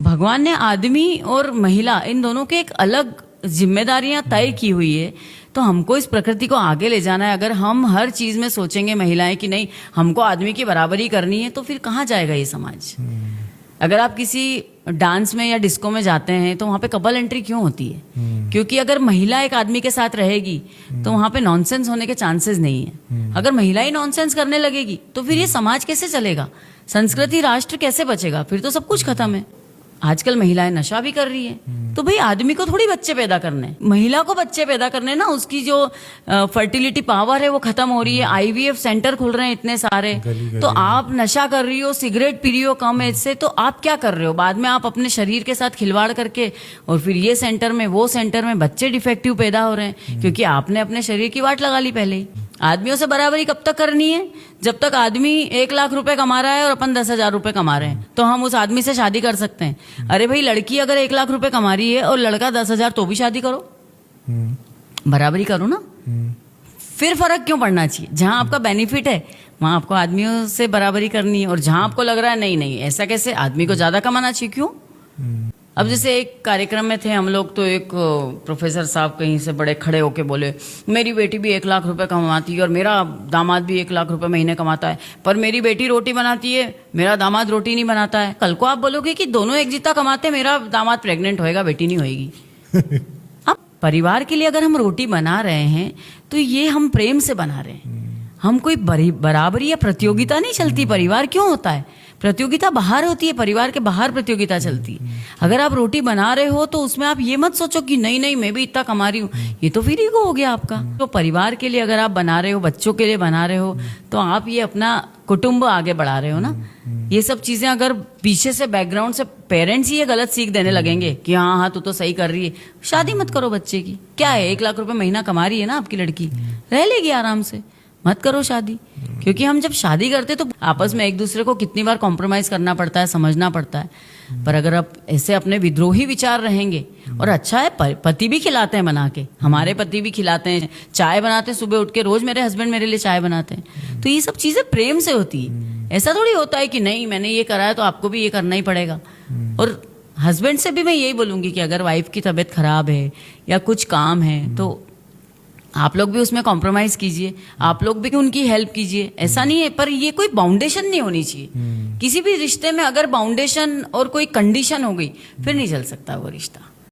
भगवान ने आदमी और महिला इन दोनों के एक अलग जिम्मेदारियां तय की हुई है। तो हमको इस प्रकृति को आगे ले जाना है। अगर हम हर चीज में सोचेंगे महिलाएं कि नहीं हमको आदमी की बराबरी करनी है, तो फिर कहाँ जाएगा ये समाज। अगर आप किसी डांस में या डिस्को में जाते हैं तो वहाँ पे कपल एंट्री क्यों होती है? क्योंकि अगर महिला एक आदमी के साथ रहेगी तो वहाँ पे नॉनसेंस होने के चांसेस नहीं है। अगर महिला ही नॉनसेंस करने लगेगी तो फिर ये समाज कैसे चलेगा, संस्कृति राष्ट्र कैसे बचेगा? फिर तो सब कुछ खत्म है। आजकल महिलाएं नशा भी कर रही है, तो भाई आदमी को थोड़ी बच्चे पैदा करने, महिला को बच्चे पैदा करने ना। उसकी जो फर्टिलिटी पावर है वो खत्म हो रही है। आईवीएफ सेंटर खुल रहे हैं इतने सारे। तो आप नशा कर रही हो, सिगरेट पी रही हो कम एज से, तो आप क्या कर रहे हो? बाद में आप अपने शरीर के साथ खिलवाड़ करके और फिर ये सेंटर में वो सेंटर में बच्चे डिफेक्टिव पैदा हो रहे हैं, क्योंकि आपने अपने शरीर की वाट लगा ली पहले ही। आदमियों से बराबरी कब तक करनी है? जब तक आदमी 1 लाख रुपए कमा रहा है और अपन 10,000 रुपए कमा रहे हैं, तो हम उस आदमी से शादी कर सकते हैं। अरे भाई, लड़की अगर 1 लाख रुपए कमा रही है और लड़का 10,000, तो भी शादी करो, बराबरी करो ना। फिर फर्क क्यों पड़ना चाहिए? जहां आपका बेनिफिट है वहां आपको आदमियों से बराबरी करनी है, और जहां आपको लग रहा है नहीं नहीं ऐसा कैसे, आदमी को ज्यादा कमाना चाहिए, क्यों? अब जैसे एक कार्यक्रम में थे हम लोग, तो एक प्रोफेसर साहब कहीं से बड़े खड़े होके बोले, मेरी बेटी भी 1 लाख रुपए कमाती है और मेरा दामाद भी 1 लाख रुपए महीने कमाता है, पर मेरी बेटी रोटी बनाती है, मेरा दामाद रोटी नहीं बनाता है। कल को आप बोलोगे कि दोनों एक जितना कमाते, मेरा दामाद प्रेग्नेंट होएगा, बेटी नहीं होएगी। अब परिवार के लिए अगर हम रोटी बना रहे हैं तो ये हम प्रेम से बना रहे हैं। हम कोई बराबरी या प्रतियोगिता नहीं चलती। परिवार क्यों होता है? प्रतियोगिता बाहर होती है, परिवार के बाहर प्रतियोगिता चलती है। अगर आप रोटी बना रहे हो तो उसमें आप ये मत सोचो कि नहीं नहीं मैं भी इतना कमा रही हूँ, ये तो फिर ईगो हो गया आपका। तो परिवार के लिए अगर आप बना रहे हो, बच्चों के लिए बना रहे हो, तो आप ये अपना कुटुंब आगे बढ़ा रहे हो ना। ये सब चीजें अगर पीछे से बैकग्राउंड से पेरेंट्स ही ये गलत सीख देने लगेंगे कि हाँ हाँ तू तो सही कर रही है, शादी मत करो बच्चे की। क्या है, 1 लाख रुपए महीना कमा रही है ना आपकी लड़की, रह लेगी आराम से, मत करो शादी। क्योंकि हम जब शादी करते तो आपस में एक दूसरे को कितनी बार कॉम्प्रोमाइज करना पड़ता है, समझना पड़ता है। पर अगर आप ऐसे अपने विद्रोही विचार रहेंगे, और अच्छा है पति भी खिलाते हैं बना के, हमारे पति भी खिलाते हैं, चाय बनाते हैं सुबह उठ के, रोज मेरे हस्बैंड मेरे लिए चाय बनाते हैं। तो ये सब चीजें प्रेम से होती है। ऐसा थोड़ी होता है कि नहीं मैंने ये करा है तो आपको भी ये करना ही पड़ेगा। और हस्बैंड से भी मैं यही बोलूंगी कि अगर वाइफ की तबीयत खराब है या कुछ काम है तो आप लोग भी उसमें कॉम्प्रोमाइज कीजिए, आप लोग भी उनकी हेल्प कीजिए। ऐसा नहीं है, पर ये कोई बाउंडेशन नहीं होनी चाहिए। किसी भी रिश्ते में अगर बाउंडेशन और कोई कंडीशन हो गई फिर नहीं चल सकता वो रिश्ता।